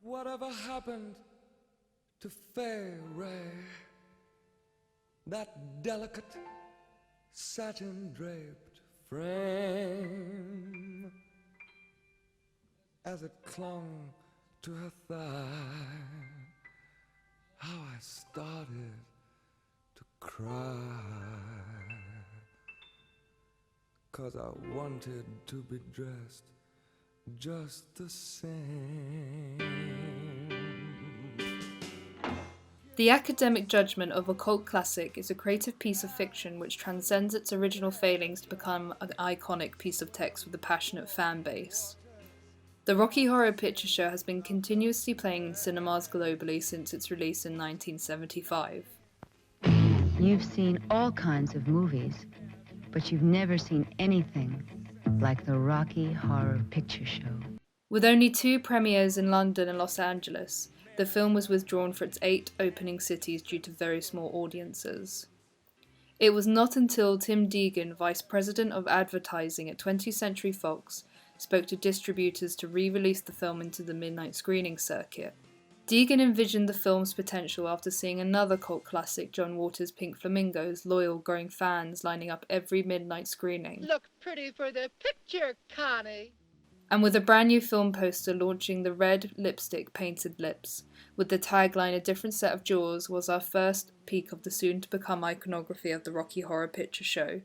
Whatever happened to fairy, that delicate satin-draped frame, as it clung to her thigh, how I started to cry, 'cause I wanted to be dressed just the same. The academic judgment of a cult classic is a creative piece of fiction which transcends its original failings to become an iconic piece of text with a passionate fan base. The Rocky Horror Picture Show has been continuously playing in cinemas globally since its release in 1975. You've seen all kinds of movies, but you've never seen anything like the Rocky Horror Picture Show. With only 2 premieres in London and Los Angeles, the film was withdrawn for its 8 opening cities due to very small audiences. It was not until Tim Deegan, Vice President of Advertising at 20th Century Fox, spoke to distributors to re-release the film into the midnight screening circuit. Deegan envisioned the film's potential after seeing another cult classic, John Waters' Pink Flamingo's loyal, growing fans lining up every midnight screening. Look pretty for the picture, Connie. And with a brand new film poster launching the red lipstick painted lips, with the tagline A Different Set of Jaws, was our first peek of the soon-to-become iconography of the Rocky Horror Picture Show.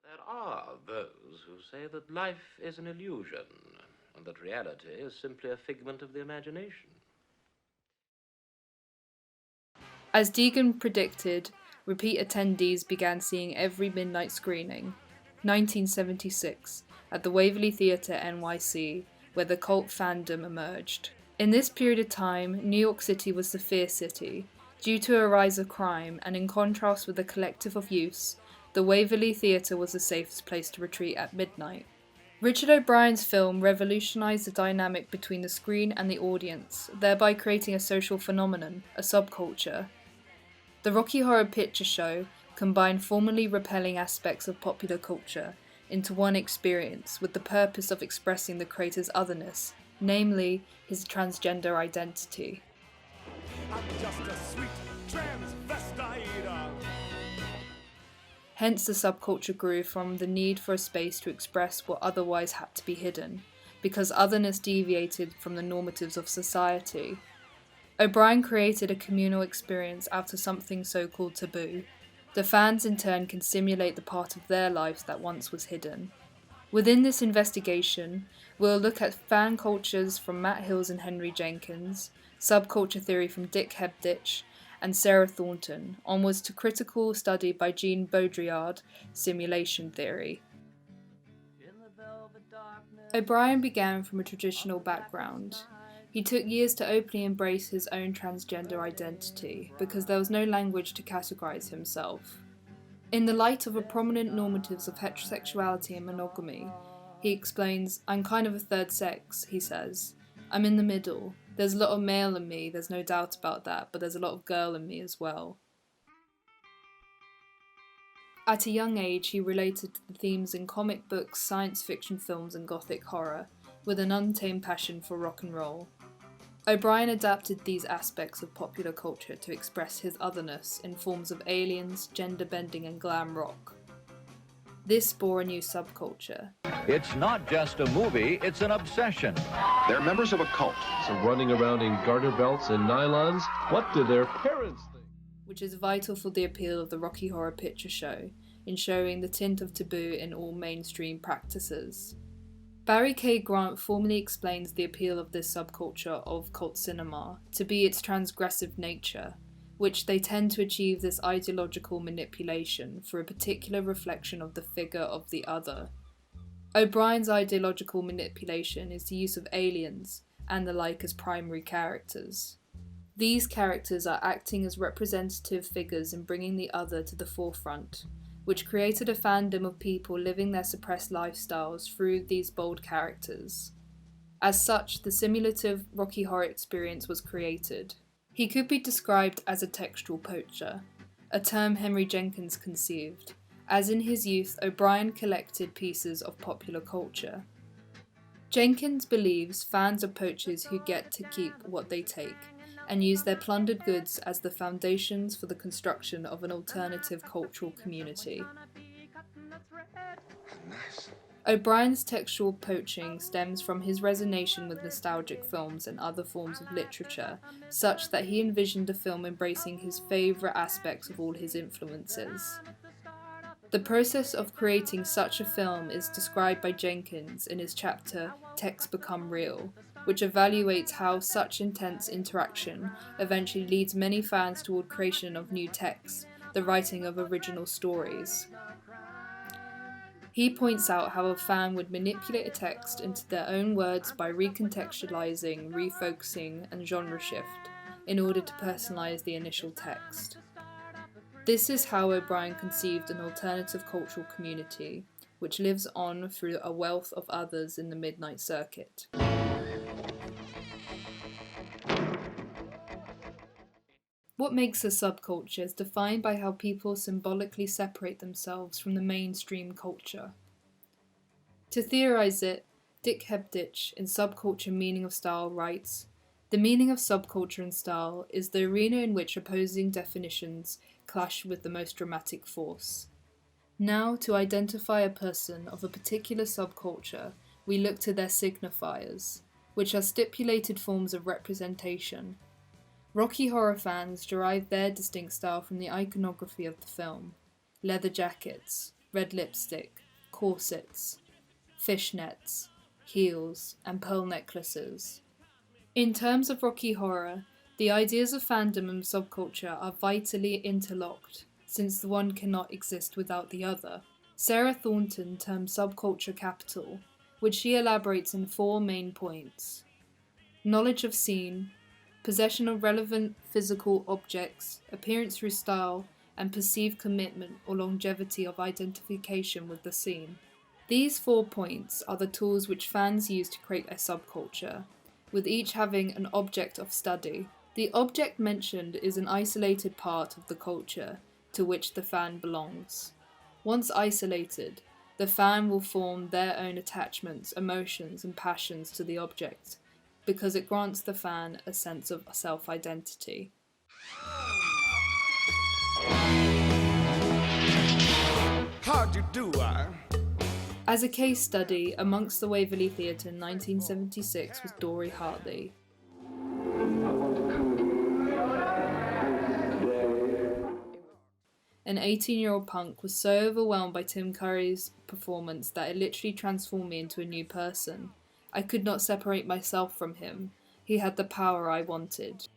There are those who say that life is an illusion, and that reality is simply a figment of the imagination. As Deegan predicted, repeat attendees began seeing every midnight screening. 1976, at the Waverly Theatre NYC, where the cult fandom emerged. In this period of time, New York City was the fear city, due to a rise of crime, and in contrast with the collective of youths, the Waverly Theatre was the safest place to retreat at midnight. Richard O'Brien's film revolutionized the dynamic between the screen and the audience, thereby creating a social phenomenon, a subculture. The Rocky Horror Picture Show combined formerly repelling aspects of popular culture into one experience with the purpose of expressing the creator's otherness, namely his transgender identity. I'm just a sweet transvestite. Hence the subculture grew from the need for a space to express what otherwise had to be hidden, because otherness deviated from the normatives of society. O'Brien created a communal experience out of something so-called taboo. The fans in turn can simulate the part of their lives that once was hidden. Within this investigation, we'll look at fan cultures from Matt Hills and Henry Jenkins, subculture theory from Dick Hebditch and Sarah Thornton, onwards to critical study by Jean Baudrillard, simulation theory. O'Brien began from a traditional background. He took years to openly embrace his own transgender identity, because there was no language to categorize himself. In the light of the prominent normatives of heterosexuality and monogamy, he explains, "I'm kind of a third sex," he says. "I'm in the middle. There's a lot of male in me, there's no doubt about that, but there's a lot of girl in me as well." At a young age, he related to the themes in comic books, science fiction films, and gothic horror, with an untamed passion for rock and roll. O'Brien adapted these aspects of popular culture to express his otherness in forms of aliens, gender bending, and glam rock. This bore a new subculture. It's not just a movie, it's an obsession. They're members of a cult. So running around in garter belts and nylons, what do their parents think? Which is vital for the appeal of the Rocky Horror Picture Show, in showing the tint of taboo in all mainstream practices. Barry K. Grant formally explains the appeal of this subculture of cult cinema to be its transgressive nature, which they tend to achieve this ideological manipulation for a particular reflection of the figure of the other. O'Brien's ideological manipulation is the use of aliens and the like as primary characters. These characters are acting as representative figures in bringing the other to the forefront, which created a fandom of people living their suppressed lifestyles through these bold characters. As such, the simulative Rocky Horror experience was created. He could be described as a textual poacher, a term Henry Jenkins conceived, as in his youth O'Brien collected pieces of popular culture. Jenkins believes fans are poachers who get to keep what they take, and use their plundered goods as the foundations for the construction of an alternative cultural community. O'Brien's textual poaching stems from his resonation with nostalgic films and other forms of literature, such that he envisioned a film embracing his favourite aspects of all his influences. The process of creating such a film is described by Jenkins in his chapter Texts Become Real, which evaluates how such intense interaction eventually leads many fans toward creation of new texts, the writing of original stories. He points out how a fan would manipulate a text into their own words by recontextualizing, refocusing, and genre shift in order to personalize the initial text. This is how O'Brien conceived an alternative cultural community, which lives on through a wealth of others in the midnight circuit. What makes a subculture is defined by how people symbolically separate themselves from the mainstream culture. To theorize it, Dick Hebditch in Subculture Meaning of Style writes, "The meaning of subculture and style is the arena in which opposing definitions clash with the most dramatic force. Now, to identify a person of a particular subculture, we look to their signifiers, which are stipulated forms of representation. Rocky Horror fans derive their distinct style from the iconography of the film: leather jackets, red lipstick, corsets, fishnets, heels, and pearl necklaces. In terms of Rocky Horror, the ideas of fandom and subculture are vitally interlocked, since the one cannot exist without the other. Sarah Thornton termed subculture capital, which she elaborates in 4 main points: knowledge of scene, possession of relevant physical objects, appearance through style, and perceived commitment or longevity of identification with the scene. These 4 points are the tools which fans use to create a subculture, with each having an object of study. The object mentioned is an isolated part of the culture to which the fan belongs. Once isolated, the fan will form their own attachments, emotions, and passions to the object, because it grants the fan a sense of self-identity. How'd you do, As a case study, amongst the Waverley Theatre in 1976 was Dory Hartley. An 18-year-old punk was so overwhelmed by Tim Curry's performance that it literally transformed me into a new person. I could not separate myself from him. He had the power I wanted.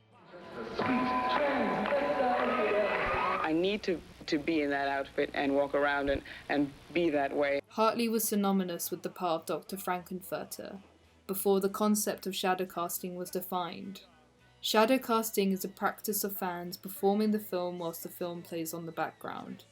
I need to be in that outfit and walk around and be that way. Hartley was synonymous with the part of Dr. Frankenfurter, before the concept of shadow casting was defined. Shadow casting is a practice of fans performing the film whilst the film plays on the background.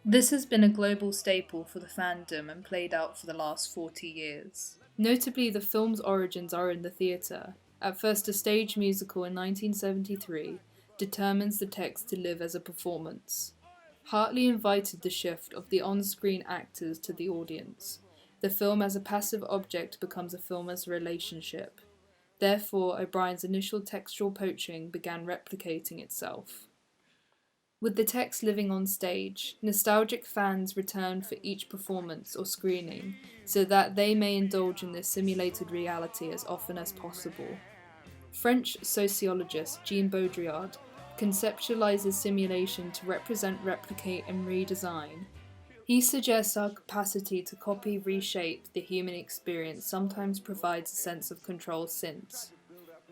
This has been a global staple for the fandom and played out for the last 40 years. Notably, the film's origins are in the theatre. At first a stage musical in 1973, determines the text to live as a performance. Hartley invited the shift of the on-screen actors to the audience. The film as a passive object becomes a film as a relationship. Therefore, O'Brien's initial textual poaching began replicating itself. With the text living on stage, nostalgic fans return for each performance or screening so that they may indulge in this simulated reality as often as possible. French sociologist Jean Baudrillard conceptualizes simulation to represent, replicate, and redesign. He suggests our capacity to copy, reshape the human experience sometimes provides a sense of control since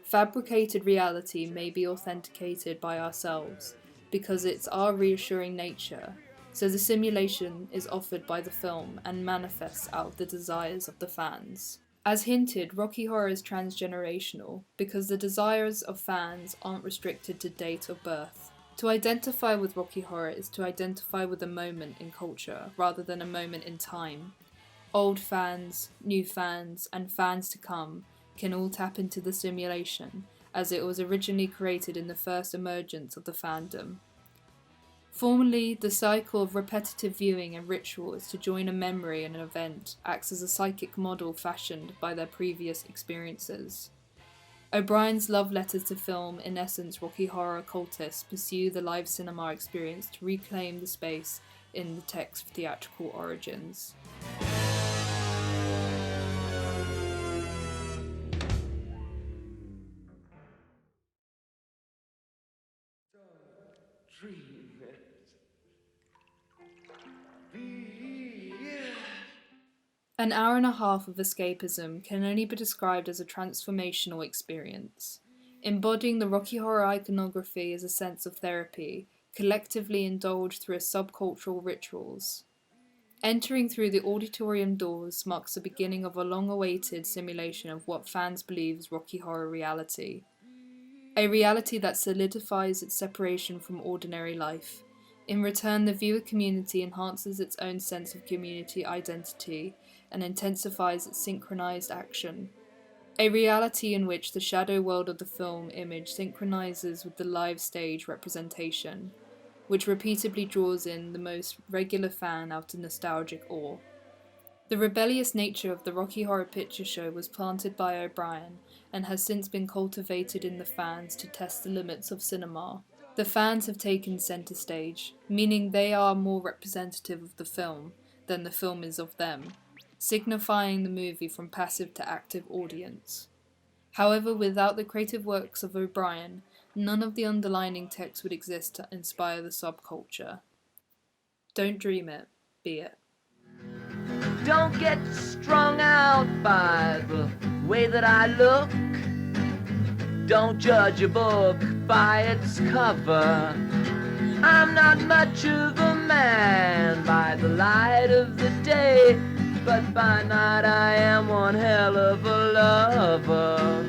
fabricated reality may be authenticated by ourselves, because it's our reassuring nature, so the simulation is offered by the film and manifests out of the desires of the fans. As hinted, Rocky Horror is transgenerational, because the desires of fans aren't restricted to date of birth. To identify with Rocky Horror is to identify with a moment in culture, rather than a moment in time. Old fans, new fans, and fans to come can all tap into the simulation, as it was originally created in the first emergence of the fandom. Formally, the cycle of repetitive viewing and rituals to join a memory in an event acts as a psychic model fashioned by their previous experiences. O'Brien's love letters to film, in essence, Rocky Horror occultists pursue the live cinema experience to reclaim the space in the text's theatrical origins. An hour and a half of escapism can only be described as a transformational experience. Embodying the Rocky Horror iconography as a sense of therapy, collectively indulged through a subcultural rituals. Entering through the auditorium doors marks the beginning of a long-awaited simulation of what fans believe is Rocky Horror reality. A reality that solidifies its separation from ordinary life. In return, the viewer community enhances its own sense of community identity and intensifies its synchronized action. A reality in which the shadow world of the film image synchronizes with the live stage representation, which repeatedly draws in the most regular fan out of nostalgic awe. The rebellious nature of the Rocky Horror Picture Show was planted by O'Brien and has since been cultivated in the fans to test the limits of cinema. The fans have taken centre stage, meaning they are more representative of the film than the film is of them, signifying the movie from passive to active audience. However, without the creative works of O'Brien, none of the underlining text would exist to inspire the subculture. Don't dream it, be it. Don't get strung out by the way that I look. Don't judge a book by its cover. I'm not much of a man by the light of the day, but by night I am one hell of a lover.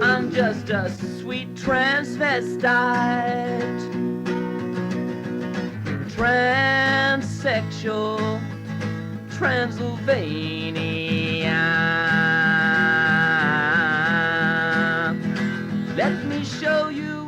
I'm just a sweet transvestite, transsexual, Transylvania. Let me show you